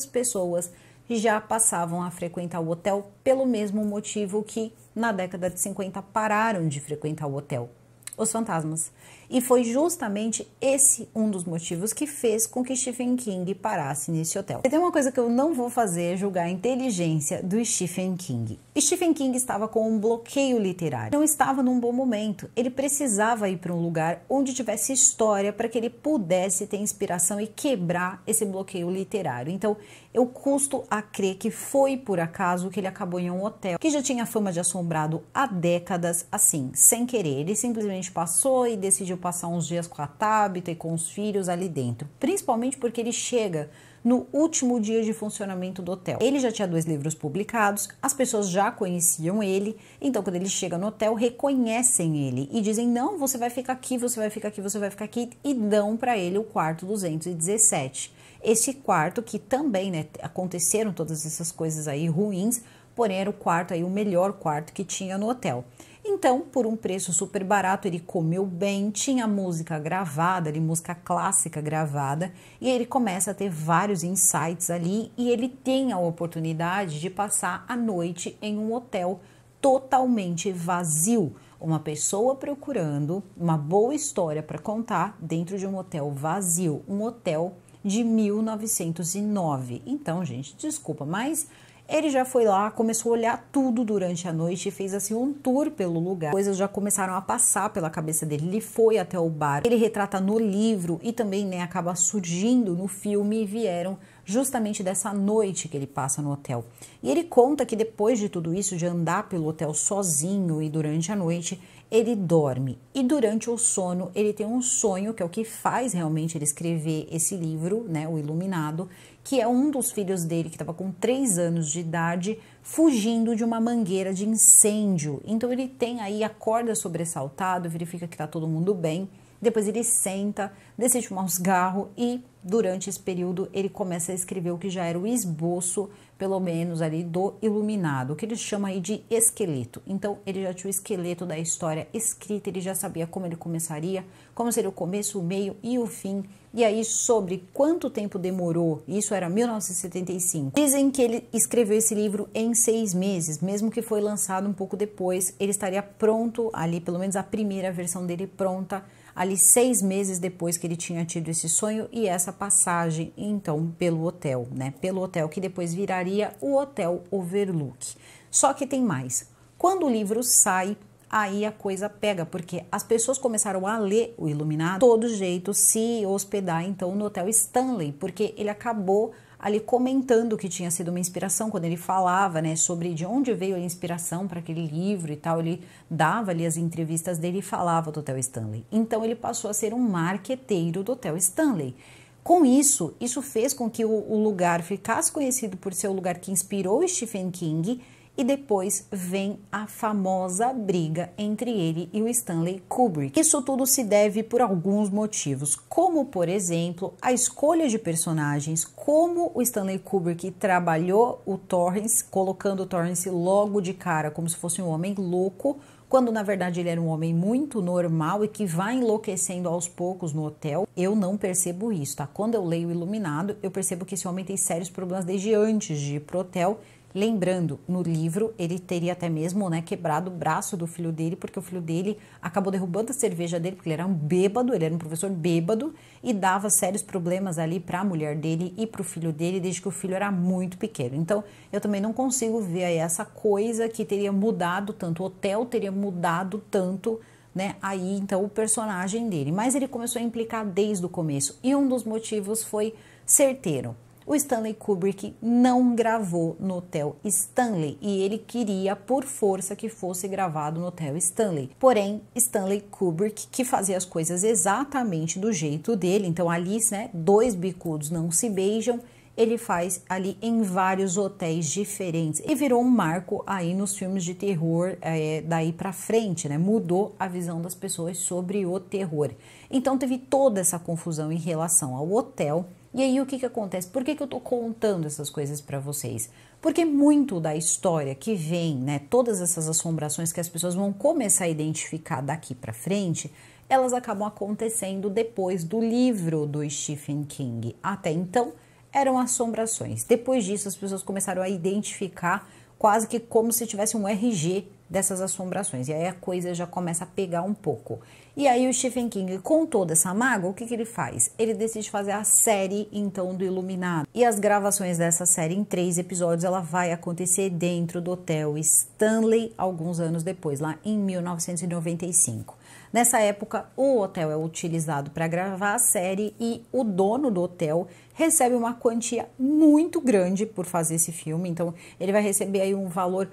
pessoas já passavam a frequentar o hotel pelo mesmo motivo que na década de 50 pararam de frequentar o hotel, os fantasmas. E foi justamente esse um dos motivos que fez com que Stephen King parasse nesse hotel. E tem uma coisa que eu não vou fazer, é julgar a inteligência do Stephen King. Stephen King estava com um bloqueio literário, não estava num bom momento. Ele precisava ir para um lugar onde tivesse história para que ele pudesse ter inspiração e quebrar esse bloqueio literário. Então, eu custo a crer que foi por acaso que ele acabou em um hotel que já tinha fama de assombrado há décadas, assim, sem querer. Ele simplesmente passou e decidiu passar uns dias com a Tabitha e com os filhos ali dentro, principalmente porque ele chega no último dia de funcionamento do hotel. Ele já tinha 2 livros publicados, as pessoas já conheciam ele, então quando ele chega no hotel, reconhecem ele e dizem, não, você vai ficar aqui, você vai ficar aqui, você vai ficar aqui, e dão para ele o quarto 217. Esse quarto que também, né, aconteceram todas essas coisas aí ruins, porém era o quarto aí, o melhor quarto que tinha no hotel. Então, por um preço super barato, ele comeu bem, tinha música gravada, música clássica gravada, e ele começa a ter vários insights ali, e ele tem a oportunidade de passar a noite em um hotel totalmente vazio. Uma pessoa procurando uma boa história para contar dentro de um hotel vazio, um hotel de 1909. Então, gente, desculpa, mas ele já foi lá, começou a olhar tudo durante a noite e fez assim um tour pelo lugar. Coisas já começaram a passar pela cabeça dele. Ele foi até o bar. Ele retrata no livro e também, né, acaba surgindo no filme, e vieram justamente dessa noite que ele passa no hotel. E ele conta que depois de tudo isso, de andar pelo hotel sozinho e durante a noite, ele dorme. E durante o sono, ele tem um sonho, que é o que faz realmente ele escrever esse livro, né, O Iluminado, que é um dos filhos dele, que estava com 3 anos de idade, fugindo de uma mangueira de incêndio. Então ele tem aí, acorda sobressaltado, verifica que está todo mundo bem, depois ele senta, decide fumar um cigarro e durante esse período ele começa a escrever o que já era o esboço, pelo menos ali, do Iluminado, o que ele chama aí de esqueleto. Então ele já tinha o esqueleto da história escrita, ele já sabia como ele começaria, como seria o começo, o meio e o fim. E aí, sobre quanto tempo demorou, isso era 1975. Dizem que ele escreveu esse livro em 6 meses, mesmo que foi lançado um pouco depois, ele estaria pronto ali, pelo menos a primeira versão dele pronta, ali 6 meses depois que ele tinha tido esse sonho e essa passagem, então, pelo hotel, né? Pelo hotel que depois viraria o Hotel Overlook. Só que tem mais. Quando o livro sai, aí a coisa pega, porque as pessoas começaram a ler o Iluminado, todo jeito se hospedar então no Hotel Stanley, porque ele acabou ali comentando que tinha sido uma inspiração, quando ele falava, né, sobre de onde veio a inspiração para aquele livro e tal, ele dava ali as entrevistas dele e falava do Hotel Stanley. Então ele passou a ser um marqueteiro do Hotel Stanley. Com isso, fez com que o lugar ficasse conhecido por ser o lugar que inspirou Stephen King. E depois vem a famosa briga entre ele e o Stanley Kubrick. Isso tudo se deve por alguns motivos, como, por exemplo, a escolha de personagens, como o Stanley Kubrick trabalhou o Torrance, colocando o Torrance logo de cara como se fosse um homem louco, quando na verdade ele era um homem muito normal e que vai enlouquecendo aos poucos no hotel. Eu não percebo isso, tá? Quando eu leio Iluminado, eu percebo que esse homem tem sérios problemas desde antes de ir pro hotel. Lembrando, no livro, ele teria até mesmo, né, quebrado o braço do filho dele, porque o filho dele acabou derrubando a cerveja dele, porque ele era um bêbado, ele era um professor bêbado, e dava sérios problemas ali para a mulher dele e para o filho dele, desde que o filho era muito pequeno. Então, eu também não consigo ver aí essa coisa que teria mudado tanto, o hotel teria mudado tanto, né, aí então o personagem dele. Mas ele começou a implicar desde o começo, e um dos motivos foi certeiro. o Stanley Kubrick não gravou no Hotel Stanley e ele queria por força que fosse gravado no Hotel Stanley. Porém, Stanley Kubrick, que fazia as coisas exatamente do jeito dele, então ali, né, dois bicudos não se beijam, ele faz ali em vários hotéis diferentes e virou um marco aí nos filmes de terror daí pra frente, né? Mudou a visão das pessoas sobre o terror. Então teve toda essa confusão em relação ao hotel. E aí o que acontece? Por que eu tô contando essas coisas para vocês? Porque muito da história que vem, né, todas essas assombrações que as pessoas vão começar a identificar daqui para frente, elas acabam acontecendo depois do livro do Stephen King. Até então eram assombrações. Depois disso as pessoas começaram a identificar quase que como se tivesse um RG dessas assombrações. E aí a coisa já começa a pegar um pouco. E aí o Stephen King, com toda essa mágoa, o que ele faz? Ele decide fazer a série, então, do Iluminado. E as gravações dessa série, em 3 episódios, ela vai acontecer dentro do Hotel Stanley, alguns anos depois, lá em 1995. Nessa época, o hotel é utilizado para gravar a série e o dono do hotel recebe uma quantia muito grande por fazer esse filme. Então, ele vai receber aí um valor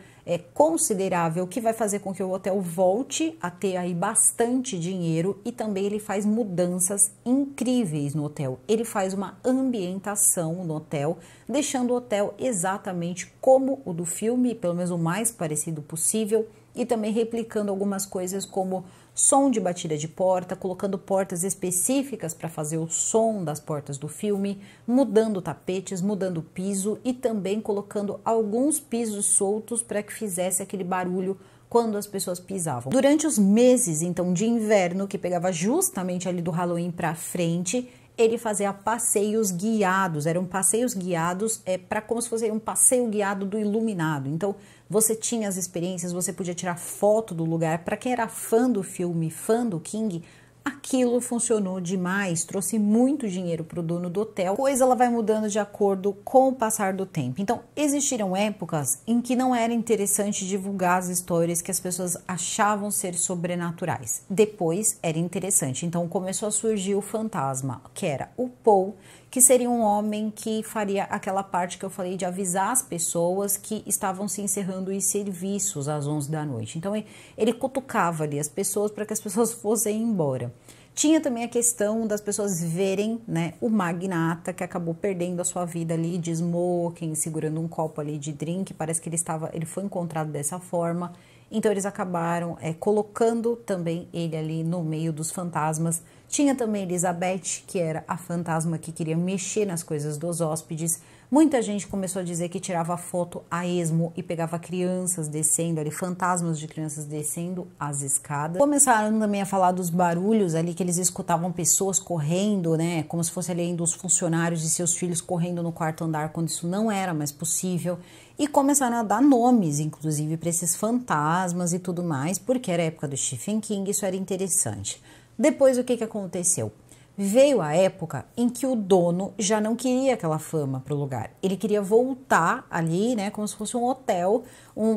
considerável que vai fazer com que o hotel volte a ter aí bastante dinheiro e também ele faz mudanças incríveis no hotel. Ele faz uma ambientação no hotel, deixando o hotel exatamente como o do filme, pelo menos o mais parecido possível, e também replicando algumas coisas como som de batida de porta, colocando portas específicas para fazer o som das portas do filme, mudando tapetes, mudando o piso e também colocando alguns pisos soltos para que fizesse aquele barulho quando as pessoas pisavam. Durante os meses, então, de inverno, que pegava justamente ali do Halloween para frente, ele fazia passeios guiados, eram passeios guiados para como se fosse um passeio guiado do Iluminado. Então, você tinha as experiências, você podia tirar foto do lugar. Para quem era fã do filme, fã do King, aquilo funcionou demais, trouxe muito dinheiro para o dono do hotel. A coisa ela vai mudando de acordo com o passar do tempo. Então, existiram épocas em que não era interessante divulgar as histórias que as pessoas achavam ser sobrenaturais. Depois era interessante. Então, começou a surgir o fantasma, que era o Paul, que seria um homem que faria aquela parte que eu falei de avisar as pessoas que estavam se encerrando os serviços às 11 da noite. Então, ele cutucava ali as pessoas para que as pessoas fossem embora. Tinha também a questão das pessoas verem, né, o magnata que acabou perdendo a sua vida ali de smoking, segurando um copo ali de drink. Parece que ele foi encontrado dessa forma. Então, eles acabaram colocando também ele ali no meio dos fantasmas. Tinha também Elizabeth, que era a fantasma que queria mexer nas coisas dos hóspedes. Muita gente começou a dizer que tirava foto a esmo e pegava crianças descendo ali, fantasmas de crianças descendo as escadas. Começaram também a falar dos barulhos ali, que eles escutavam pessoas correndo, né? Como se fosse ali ainda os funcionários e seus filhos correndo no quarto andar, quando isso não era mais possível. E começaram a dar nomes, inclusive, para esses fantasmas e tudo mais, porque era a época do Stephen King, isso era interessante. Depois, o que aconteceu? Veio a época em que o dono já não queria aquela fama para o lugar. Ele queria voltar ali, né, como se fosse um hotel,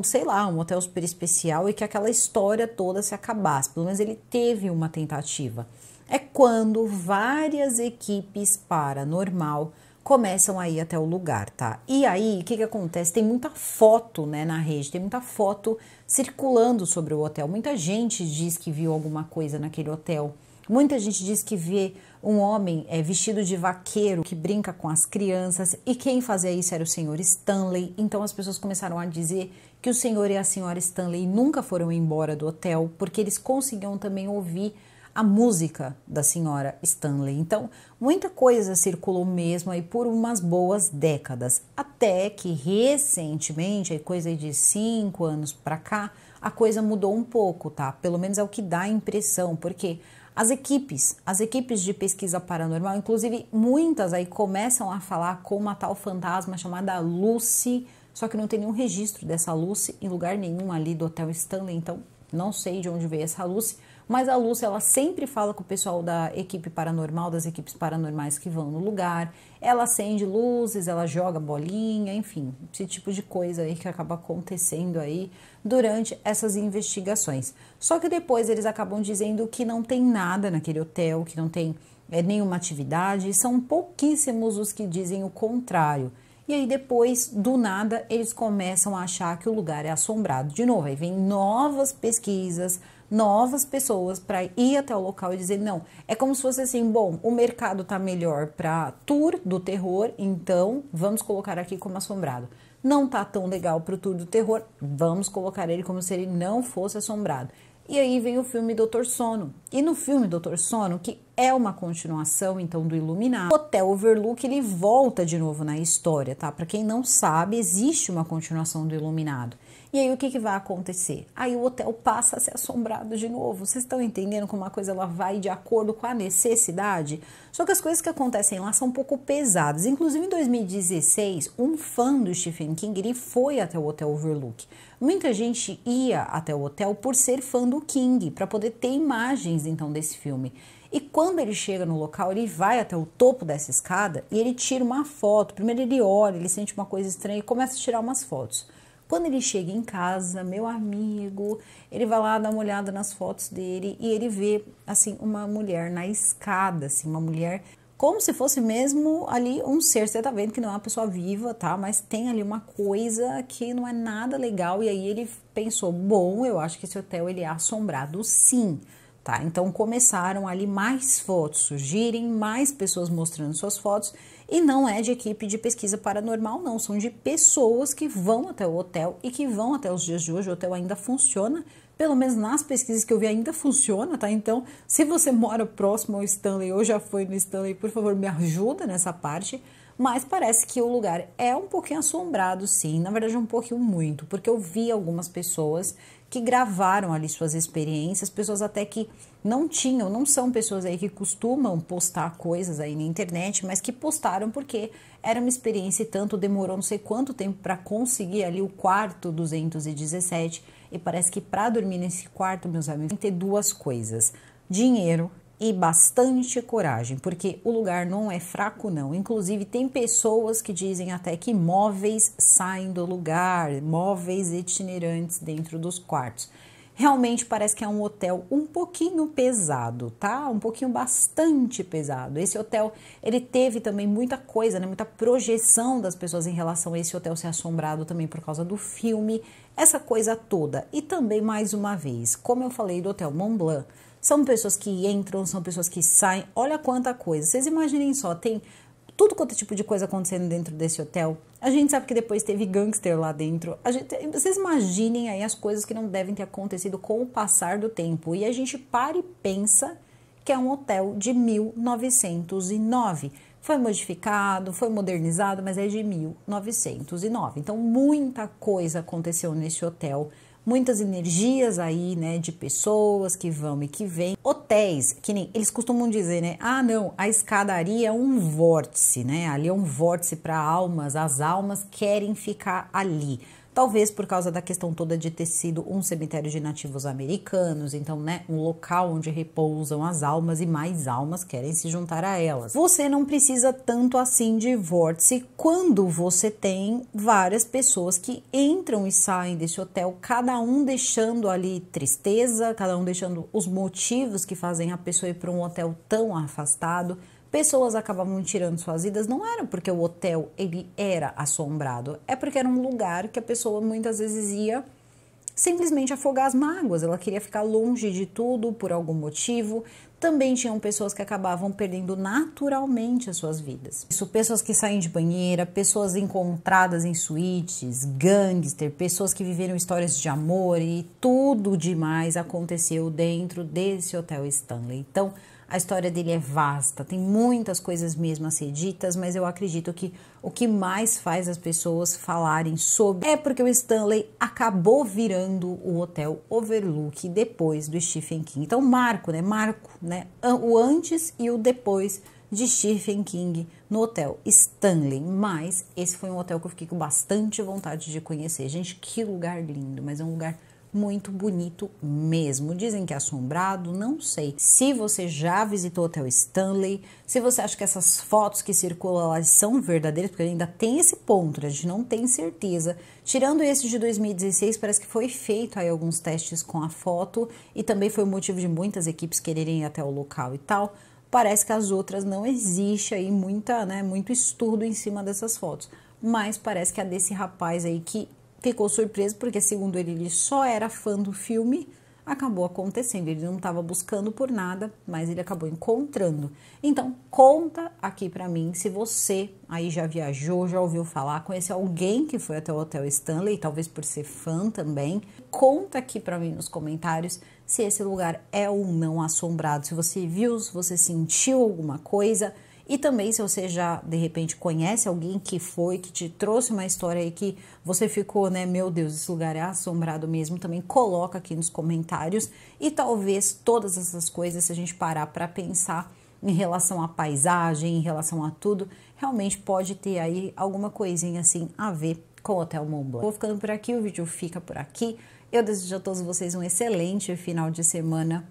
sei lá, um hotel super especial e que aquela história toda se acabasse. Pelo menos ele teve uma tentativa. É quando várias equipes paranormal começam a ir até o lugar, tá? E aí, o que acontece? Tem muita foto, né, na rede, tem muita foto circulando sobre o hotel. Muita gente diz que viu alguma coisa naquele hotel. Muita gente diz que vê um homem vestido de vaqueiro que brinca com as crianças e quem fazia isso era o senhor Stanley. Então as pessoas começaram a dizer que o senhor e a senhora Stanley nunca foram embora do hotel porque eles conseguiam também ouvir a música da senhora Stanley. Então, muita coisa circulou mesmo aí por umas boas décadas, até que recentemente, aí coisa de 5 anos para cá, a coisa mudou um pouco, tá? Pelo menos é o que dá a impressão, porque as equipes de pesquisa paranormal, inclusive muitas aí começam a falar com uma tal fantasma chamada Lucy, só que não tem nenhum registro dessa Lucy em lugar nenhum ali do Hotel Stanley, então não sei de onde veio essa Lucy. Mas a Lucy, ela sempre fala com o pessoal da equipe paranormal, das equipes paranormais que vão no lugar. Ela acende luzes, ela joga bolinha, enfim, esse tipo de coisa aí que acaba acontecendo aí durante essas investigações. Só que depois eles acabam dizendo que não tem nada naquele hotel, que não tem nenhuma atividade, são pouquíssimos os que dizem o contrário. E aí depois, do nada, eles começam a achar que o lugar é assombrado. De novo, aí vem novas pesquisas, novas pessoas para ir até o local e dizer, não, é como se fosse assim, bom, o mercado tá melhor para tour do terror, então vamos colocar aqui como assombrado. Não tá tão legal para o tour do terror, vamos colocar ele como se ele não fosse assombrado. E aí vem o filme Doutor Sono. E no filme Doutor Sono, que é uma continuação, então, do Iluminado, o Hotel Overlook, ele volta de novo na história, tá? Para quem não sabe, existe uma continuação do Iluminado. E aí o que vai acontecer? Aí o hotel passa a ser assombrado de novo. Vocês estão entendendo como uma coisa ela vai de acordo com a necessidade? Só que as coisas que acontecem lá são um pouco pesadas. Inclusive em 2016, um fã do Stephen King, ele foi até o Hotel Overlook. Muita gente ia até o hotel por ser fã do King, para poder ter imagens então desse filme. E quando ele chega no local, ele vai até o topo dessa escada e ele tira uma foto. Primeiro ele olha, ele sente uma coisa estranha e começa a tirar umas fotos. Quando ele chega em casa, meu amigo, ele vai lá dar uma olhada nas fotos dele e ele vê, assim, uma mulher na escada, assim, uma mulher como se fosse mesmo ali um ser. Você tá vendo que não é uma pessoa viva, tá? Mas tem ali uma coisa que não é nada legal. E aí ele pensou, bom, eu acho que esse hotel ele é assombrado sim, tá? Então começaram ali mais fotos surgirem, mais pessoas mostrando suas fotos. E não é de equipe de pesquisa paranormal, não. São de pessoas que vão até o hotel e que vão até os dias de hoje. O hotel ainda funciona, pelo menos nas pesquisas que eu vi ainda funciona, tá? Então, se você mora próximo ao Stanley ou já foi no Stanley, por favor, me ajuda nessa parte. Mas parece que o lugar é um pouquinho assombrado, sim. Na verdade, um pouquinho muito, porque eu vi algumas pessoas que gravaram ali suas experiências, pessoas até que não são pessoas aí que costumam postar coisas aí na internet, mas que postaram porque era uma experiência e tanto, demorou não sei quanto tempo para conseguir ali o quarto 217, e parece que para dormir nesse quarto, meus amigos, tem que ter duas coisas: dinheiro e bastante coragem, porque o lugar não é fraco não. Inclusive tem pessoas que dizem até que móveis saem do lugar, móveis itinerantes dentro dos quartos. Realmente parece que é um hotel um pouquinho pesado, tá? Um pouquinho bastante pesado. Esse hotel, ele teve também muita coisa, né? Muita projeção das pessoas em relação a esse hotel ser assombrado também por causa do filme, essa coisa toda. E também, mais uma vez, como eu falei do Hotel Mont Blanc, são pessoas que entram, são pessoas que saem, olha quanta coisa. Vocês imaginem só, tem tudo quanto tipo de coisa acontecendo dentro desse hotel. A gente sabe que depois teve gangster lá dentro. Vocês imaginem aí as coisas que não devem ter acontecido com o passar do tempo. E a gente para e pensa que é um hotel de 1909. Foi modificado, foi modernizado, mas é de 1909. Então, muita coisa aconteceu nesse hotel. Muitas energias aí, né, de pessoas que vão e que vêm. Hotéis, que nem eles costumam dizer, né? Ah, não, a escadaria é um vórtice, né? Ali é um vórtice para almas, as almas querem ficar ali. Talvez por causa da questão toda de ter sido um cemitério de nativos americanos, então, né, um local onde repousam as almas e mais almas querem se juntar a elas. Você não precisa tanto assim de vórtice quando você tem várias pessoas que entram e saem desse hotel, cada um deixando ali tristeza, cada um deixando os motivos que fazem a pessoa ir para um hotel tão afastado. Pessoas acabavam tirando suas vidas, não era porque o hotel ele era assombrado, é porque era um lugar que a pessoa muitas vezes ia simplesmente afogar as mágoas, ela queria ficar longe de tudo por algum motivo. Também tinham pessoas que acabavam perdendo naturalmente as suas vidas. Isso, pessoas que saem de banheira, pessoas encontradas em suítes, gangster, pessoas que viveram histórias de amor e tudo demais aconteceu dentro desse Hotel Stanley. Então, a história dele é vasta, tem muitas coisas mesmo a ser ditas, mas eu acredito que o que mais faz as pessoas falarem sobre é porque o Stanley acabou virando o Hotel Overlook depois do Stephen King. Então, marco, né? O antes e o depois de Stephen King no Hotel Stanley. Mas esse foi um hotel que eu fiquei com bastante vontade de conhecer. Gente, que lugar lindo, mas é um lugar muito bonito mesmo. Dizem que é assombrado, não sei. Se você já visitou o Hotel Stanley, se você acha que essas fotos que circulam lá são verdadeiras, porque ainda tem esse ponto, né? A gente não tem certeza. Tirando esse de 2016, parece que foi feito aí alguns testes com a foto e também foi o motivo de muitas equipes quererem ir até o local e tal. parece que as outras não existe aí muito estudo em cima dessas fotos. Mas parece que a desse rapaz aí que ficou surpreso, porque segundo ele só era fã do filme, acabou acontecendo. Ele não estava buscando por nada, mas ele acabou encontrando. Então, conta aqui pra mim se você aí já viajou, já ouviu falar, conheceu alguém que foi até o Hotel Stanley, talvez por ser fã também. Conta aqui pra mim nos comentários se esse lugar é ou não assombrado, se você viu, se você sentiu alguma coisa. E também se você já, de repente, conhece alguém que foi, que te trouxe uma história aí que você ficou, né, meu Deus, esse lugar é assombrado mesmo, também coloca aqui nos comentários. E talvez todas essas coisas, se a gente parar para pensar em relação à paisagem, em relação a tudo, realmente pode ter aí alguma coisinha assim a ver com o Hotel Mont Blanc. Vou ficando por aqui, o vídeo fica por aqui. Eu desejo a todos vocês um excelente final de semana,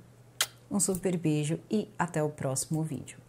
um super beijo e até o próximo vídeo.